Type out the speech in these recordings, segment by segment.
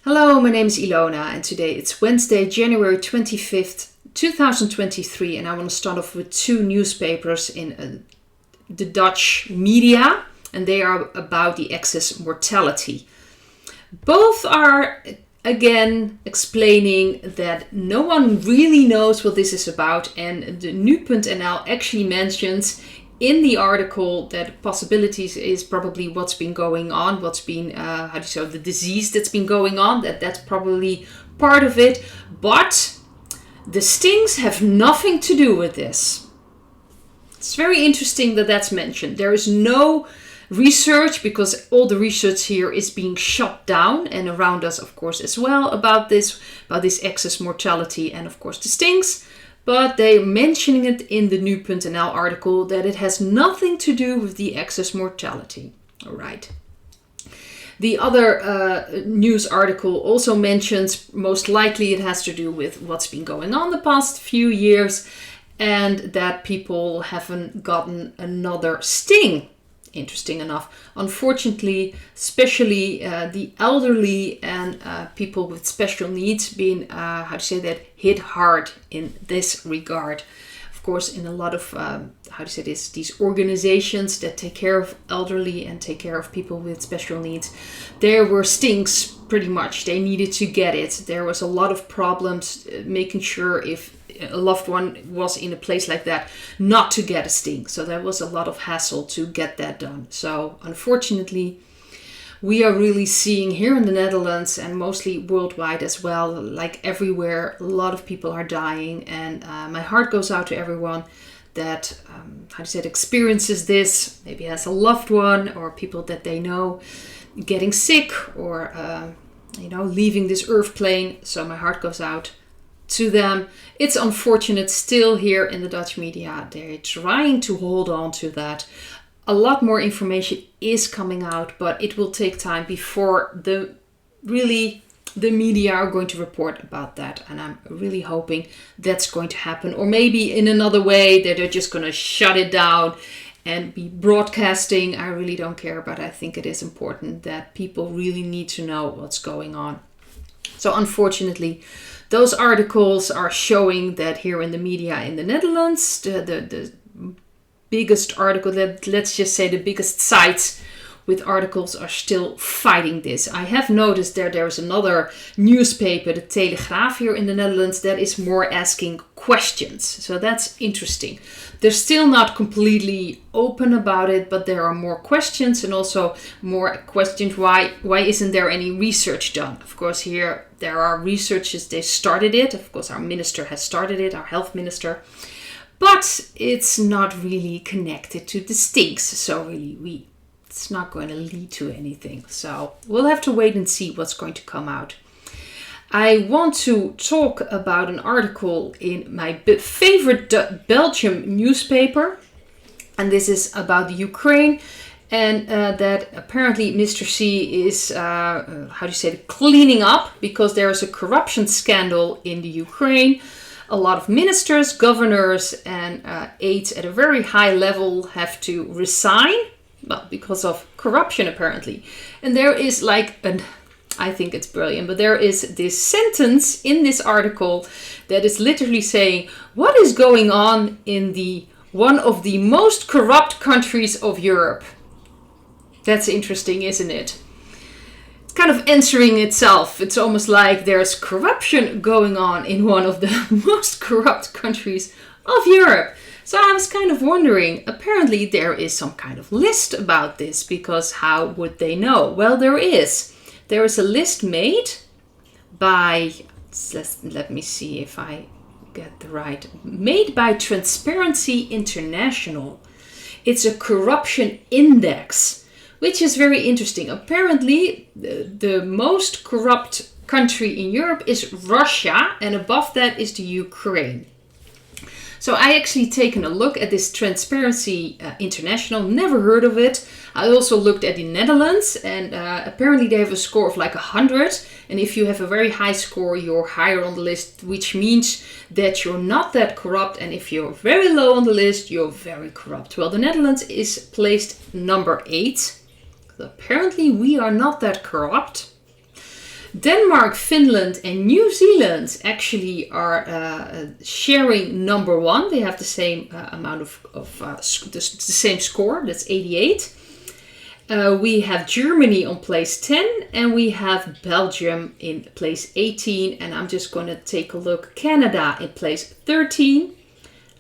Hello, my name is Ilona and today it's Wednesday, January 25th, 2023, and I want to start off with two newspapers in the Dutch media, and they are about the excess mortality. Both are again explaining that no one really knows what this is about, and the nu.nl actually mentions in the article that possibilities is probably what's been going on, what's been, the disease that's been going on, that's probably part of it. But the stings have nothing to do with this. It's very interesting that that's mentioned. There is no research because all the research here is being shut down and around us, of course, as well about this excess mortality and, of course, the stings. But they're mentioning it in the nu.nl article that it has nothing to do with the excess mortality. All right. The other news article also mentions most likely it has to do with what's been going on the past few years and that people haven't gotten another sting. Interesting enough. Unfortunately, especially the elderly and people with special needs being, hit hard in this regard. Of course, in a lot of, these organizations that take care of elderly and take care of people with special needs, there were stings pretty much. They needed to get it. There was a lot of problems making sure if a loved one was in a place like that not to get a sting. So there was a lot of hassle to get that done. So unfortunately, we are really seeing here in the Netherlands and mostly worldwide as well, like everywhere, a lot of people are dying. And my heart goes out to everyone that, experiences this, maybe has a loved one or people that they know getting sick or, leaving this earth plane. So my heart goes out to them. It's unfortunate still here in the Dutch media. They're trying to hold on to that. A lot more information is coming out, but it will take time before the media are going to report about that. And I'm really hoping that's going to happen. Or maybe in another way that they're just going to shut it down and be broadcasting. I really don't care, but I think it is important that people really need to know what's going on. So unfortunately, those articles are showing that here in the media in the Netherlands, the biggest article, let's just say the biggest sites with articles are still fighting this. I have noticed there's another newspaper, the Telegraaf here in the Netherlands, that is more asking questions. So that's interesting. They're still not completely open about it, but there are more questions and also more questions. Why isn't there any research done? Of course, here there are researchers. They started it. Of course, our minister has started it, our health minister. But it's not really connected to the stings. So really, it's not going to lead to anything. So we'll have to wait and see what's going to come out. I want to talk about an article in my favorite Belgium newspaper. And this is about the Ukraine. And that apparently Mr. C is, cleaning up because there is a corruption scandal in the Ukraine. A lot of ministers, governors, and aides at a very high level have to resign. Well, because of corruption, apparently. And there is I think it's brilliant, but there is this sentence in this article that is literally saying, what is going on in one of the most corrupt countries of Europe? That's interesting, isn't it? It's kind of answering itself. It's almost like there's corruption going on in one of the most corrupt countries of Europe. So I was kind of wondering, apparently there is some kind of list about this, because how would they know? Well, there is. There is a list made by, let me see if I get the right, made by Transparency International. It's a corruption index, which is very interesting. Apparently, the most corrupt country in Europe is Russia, and above that is the Ukraine. So I actually taken a look at this Transparency International, never heard of it. I also looked at the Netherlands, and apparently they have a score of like 100. And if you have a very high score, you're higher on the list, which means that you're not that corrupt. And if you're very low on the list, you're very corrupt. Well, the Netherlands is placed number 8. So apparently we are not that corrupt. Denmark, Finland, and New Zealand actually are sharing number one. They have the same amount of the same score. That's 88. We have Germany on place 10, and we have Belgium in place 18. And I'm just going to take a look. Canada in place 13.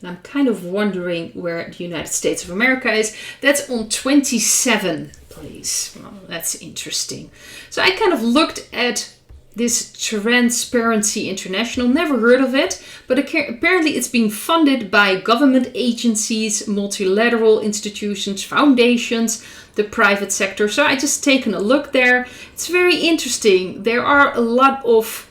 And I'm kind of wondering where the United States of America is. That's on 27 place. Well, that's interesting. So I kind of looked at this Transparency International, never heard of it, but apparently it's being funded by government agencies, multilateral institutions, foundations, the private sector. So I just taken a look there. It's very interesting. There are a lot of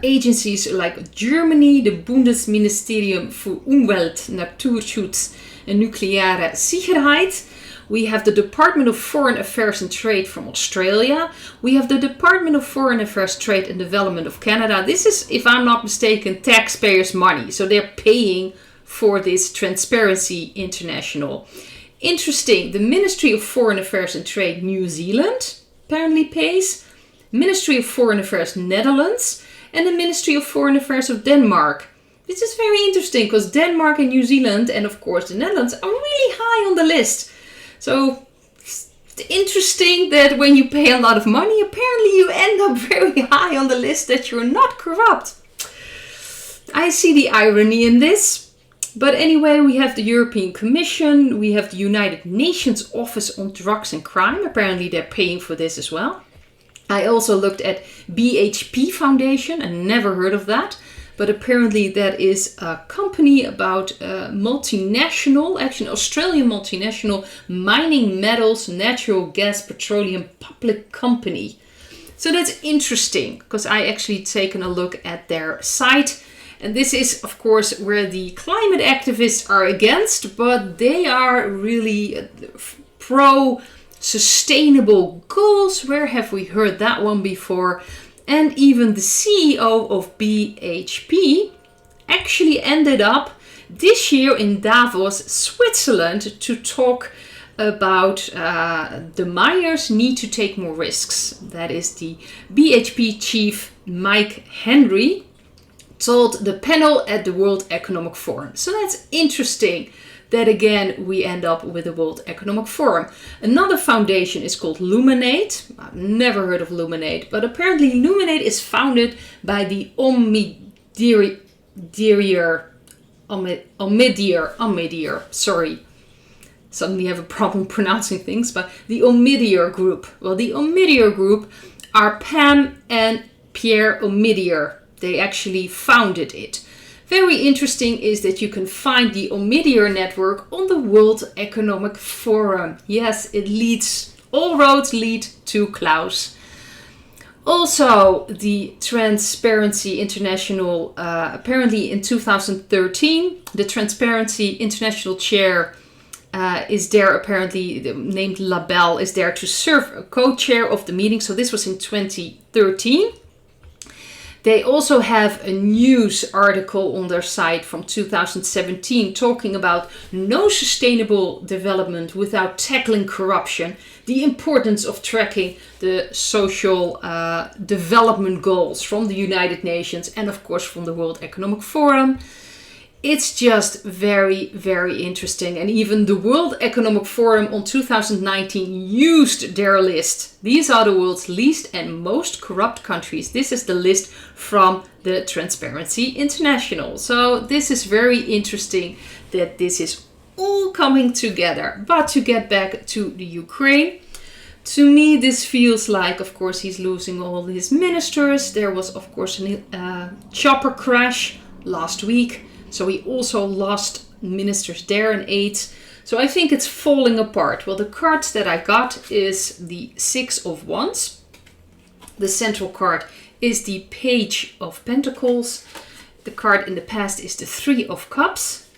agencies like Germany, the Bundesministerium für Umwelt, Naturschutz and Nucleare Sicherheit. We have the Department of Foreign Affairs and Trade from Australia. We have the Department of Foreign Affairs, Trade and Development of Canada. This is, if I'm not mistaken, taxpayers' money. So they're paying for this Transparency International. Interesting. The Ministry of Foreign Affairs and Trade New Zealand apparently pays. Ministry of Foreign Affairs Netherlands. And the Ministry of Foreign Affairs of Denmark. This is very interesting because Denmark and New Zealand and of course the Netherlands are really high on the list. So it's interesting that when you pay a lot of money, apparently you end up very high on the list that you're not corrupt. I see the irony in this. But anyway, we have the European Commission. We have the United Nations Office on Drugs and Crime. Apparently they're paying for this as well. I also looked at BHP Foundation and never heard of that. But apparently that is a company about multinational, actually an Australian multinational mining metals, natural gas, petroleum public company. So that's interesting because I actually taken a look at their site. And this is, of course, where the climate activists are against, but they are really pro sustainable goals. Where have we heard that one before? And even the CEO of BHP actually ended up this year in Davos, Switzerland, to talk about the miners need to take more risks. That is the BHP chief Mike Henry told the panel at the World Economic Forum. So that's interesting that again we end up with the World Economic Forum. Another foundation is called Luminate. I've never heard of Luminate, but apparently Luminate is founded by the Omidyar, sorry. Suddenly have a problem pronouncing things, but the Omidyar Group. Well, the Omidyar Group are Pam and Pierre Omidyar. They actually founded it. Very interesting is that you can find the Omidyar network on the World Economic Forum. Yes, it leads, all roads lead to Klaus. Also, the Transparency International, apparently in 2013, the Transparency International chair is there, apparently named Labelle, is there to serve a co-chair of the meeting. So this was in 2013. They also have a news article on their site from 2017 talking about no sustainable development without tackling corruption, the importance of tracking the social development goals from the United Nations and of course from the World Economic Forum. It's just very, very interesting. And even the World Economic Forum on 2019 used their list. These are the world's least and most corrupt countries. This is the list from the Transparency International. So this is very interesting that this is all coming together. But to get back to the Ukraine, to me this feels like, of course, he's losing all his ministers. There was, of course, a chopper crash last week. So he also lost ministers there and aides. So I think it's falling apart. Well, the cards that I got is the Six of Wands. The central card is the Page of Pentacles. The card in the past is the Three of Cups.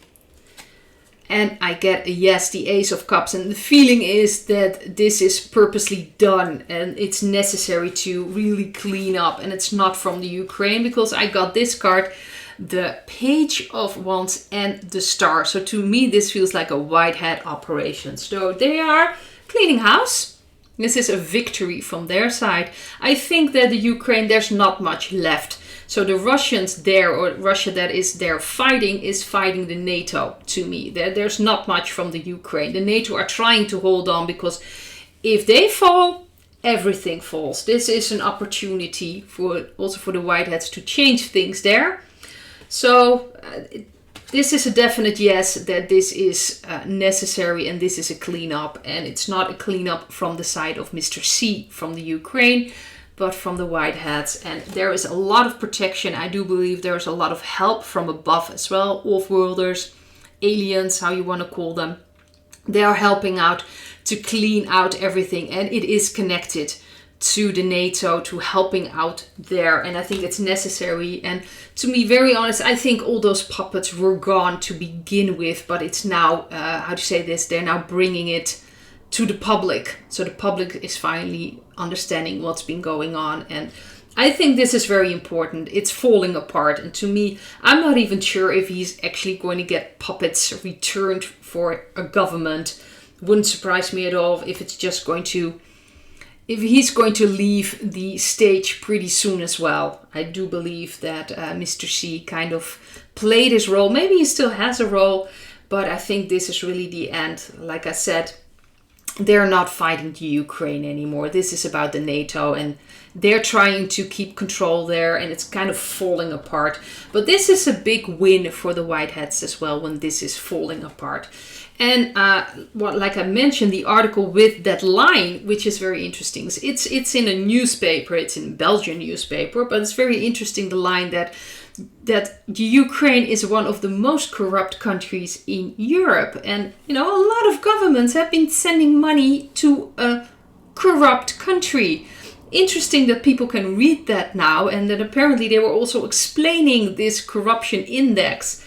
And I get a yes, the Ace of Cups. And the feeling is that this is purposely done and it's necessary to really clean up. And it's not from the Ukraine because I got this card, the Page of Wands and the Star. So to me this feels like a white hat operation. So they are cleaning house. This is a victory from their side. I think that the Ukraine, there's not much left. So the Russians there, or Russia that is there fighting, is fighting the NATO to me. There's not much from the Ukraine. The NATO are trying to hold on because if they fall, everything falls. This is an opportunity for the Whiteheads to change things there. So this is a definite yes, that this is necessary and this is a cleanup. And it's not a cleanup from the side of Mr. C from the Ukraine, but from the Whiteheads. And there is a lot of protection. I do believe there is a lot of help from above as well. Off-worlders, aliens, how you want to call them. They are helping out to clean out everything. And it is connected to the NATO, to helping out there. And I think it's necessary. And to be very honest, I think all those puppets were gone to begin with. But it's now, how to say this, they're now bringing it to the public. So the public is finally understanding what's been going on. And I think this is very important. It's falling apart. And to me, I'm not even sure if he's actually going to get puppets returned for a government. Wouldn't surprise me at all if it's just going to, if he's going to leave the stage pretty soon as well. I do believe that Mr. C kind of played his role. Maybe he still has a role, but I think this is really the end. Like I said, they're not fighting the Ukraine anymore. This is about the NATO, and they're trying to keep control there, and it's kind of falling apart. But this is a big win for the Whiteheads as well when this is falling apart. And like I mentioned, the article with that line, which is very interesting. It's in a newspaper. It's in a Belgian newspaper, but it's very interesting, the line that the Ukraine is one of the most corrupt countries in Europe. And, you know, a lot of governments have been sending money to a corrupt country. Interesting that people can read that now, and that apparently they were also explaining this corruption index.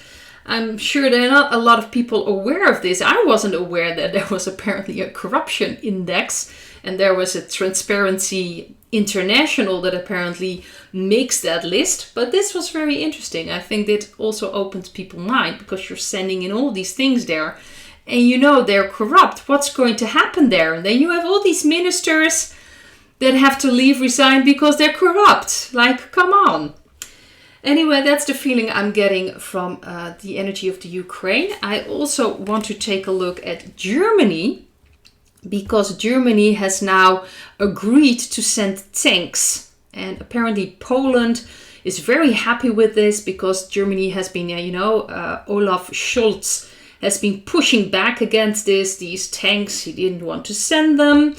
I'm sure there are not a lot of people aware of this. I wasn't aware that there was apparently a corruption index, and there was a Transparency International that apparently makes that list. But this was very interesting. I think that also opens people's mind, because you're sending in all these things there, and you know they're corrupt. What's going to happen there? And then you have all these ministers that have to leave, resign because they're corrupt. Like, come on. Anyway, that's the feeling I'm getting from the energy of the Ukraine. I also want to take a look at Germany, because Germany has now agreed to send tanks. And apparently Poland is very happy with this, because Germany has been, Olaf Scholz has been pushing back against this. These tanks, he didn't want to send them,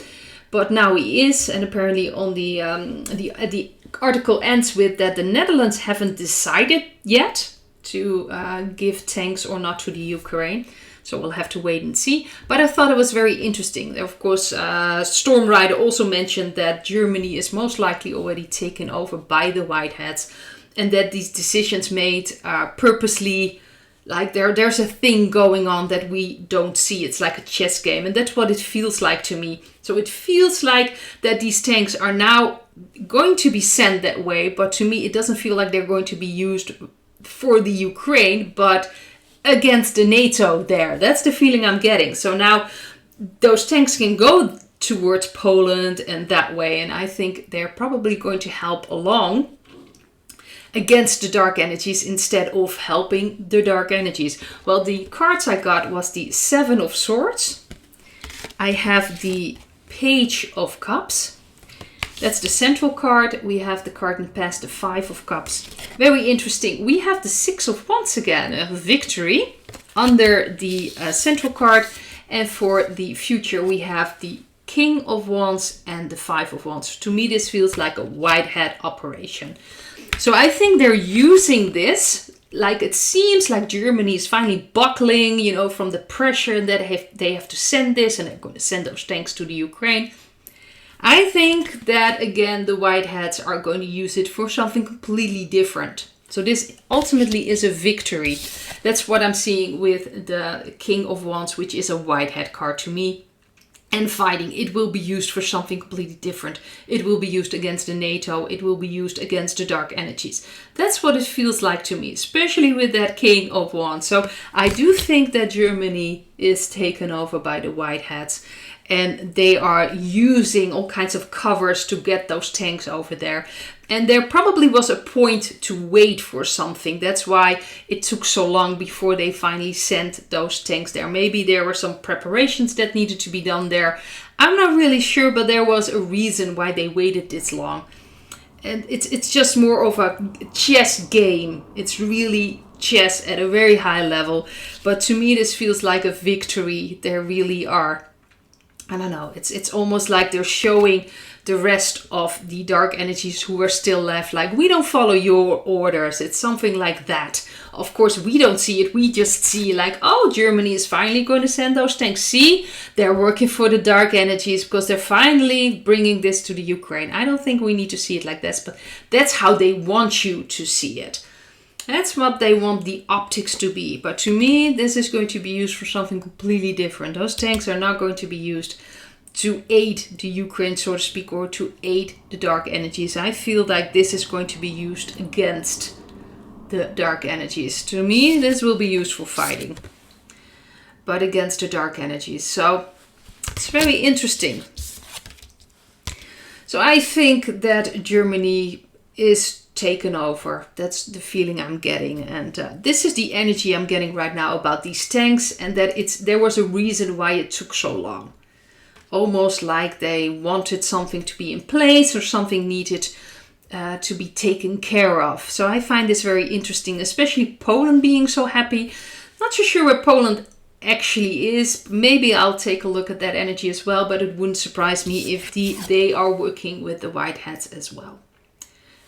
but now he is. And apparently on the article ends with that the Netherlands haven't decided yet to give tanks or not to the Ukraine. So we'll have to wait and see. But I thought it was very interesting. Of course, Stormrider also mentioned that Germany is most likely already taken over by the Whiteheads, and that these decisions made purposely, like there's a thing going on that we don't see. It's like a chess game, and that's what it feels like to me. So it feels like that these tanks are now going to be sent that way, but to me it doesn't feel like they're going to be used for the Ukraine, but against the NATO there. That's the feeling I'm getting. So now those tanks can go towards Poland and that way, and I think they're probably going to help along against the dark energies instead of helping the dark energies. Well, the cards I got was the Seven of Swords. I have the Page of Cups. That's the central card. We have the card in the past, the Five of Cups. Very interesting. We have the Six of Wands again, a victory under the central card. And for the future, we have the King of Wands and the Five of Wands. To me, this feels like a Whitehead operation. So I think they're using this, like it seems like Germany is finally buckling, from the pressure that they have to send this, and they're going to send those tanks to the Ukraine. I think that, again, the Whiteheads are going to use it for something completely different. So this ultimately is a victory. That's what I'm seeing with the King of Wands, which is a Whitehead card to me. And fighting, it will be used for something completely different. It will be used against the NATO. It will be used against the dark energies. That's what it feels like to me, especially with that King of Wands. So I do think that Germany is taken over by the Whiteheads. and they are using all kinds of covers to get those tanks over there. And there probably was a point to wait for something. That's why it took so long before they finally sent those tanks there. Maybe there were some preparations that needed to be done there. I'm not really sure, but there was a reason why they waited this long. And it's just more of a chess game. It's really chess at a very high level. But to me, this feels like a victory. They really are. I don't know. It's almost like they're showing the rest of the dark energies who are still left, like, we don't follow your orders. It's something like that. Of course, we don't see it. We just see like, oh, Germany is finally going to send those tanks. See, they're working for the dark energies because they're finally bringing this to the Ukraine. I don't think we need to see it like this, but that's how they want you to see it. That's what they want the optics to be. But to me, this is going to be used for something completely different. Those tanks are not going to be used to aid the Ukraine, so to speak, or to aid the dark energies. I feel like this is going to be used against the dark energies. To me, this will be used for fighting, but against the dark energies. So it's very interesting. So I think that Germany is taken over. That's the feeling I'm getting. And this is the energy I'm getting right now about these tanks, and that there was a reason why it took so long. Almost like they wanted something to be in place or something needed to be taken care of. So I find this very interesting, especially Poland being so happy. Not so sure where Poland actually is. Maybe I'll take a look at that energy as well, but it wouldn't surprise me if they are working with the white hats as well.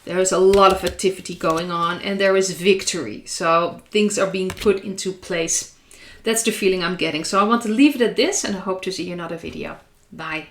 There is a lot of activity going on and there is victory. So things are being put into place. That's the feeling I'm getting. So I want to leave it at this, and I hope to see you in another video. Bye.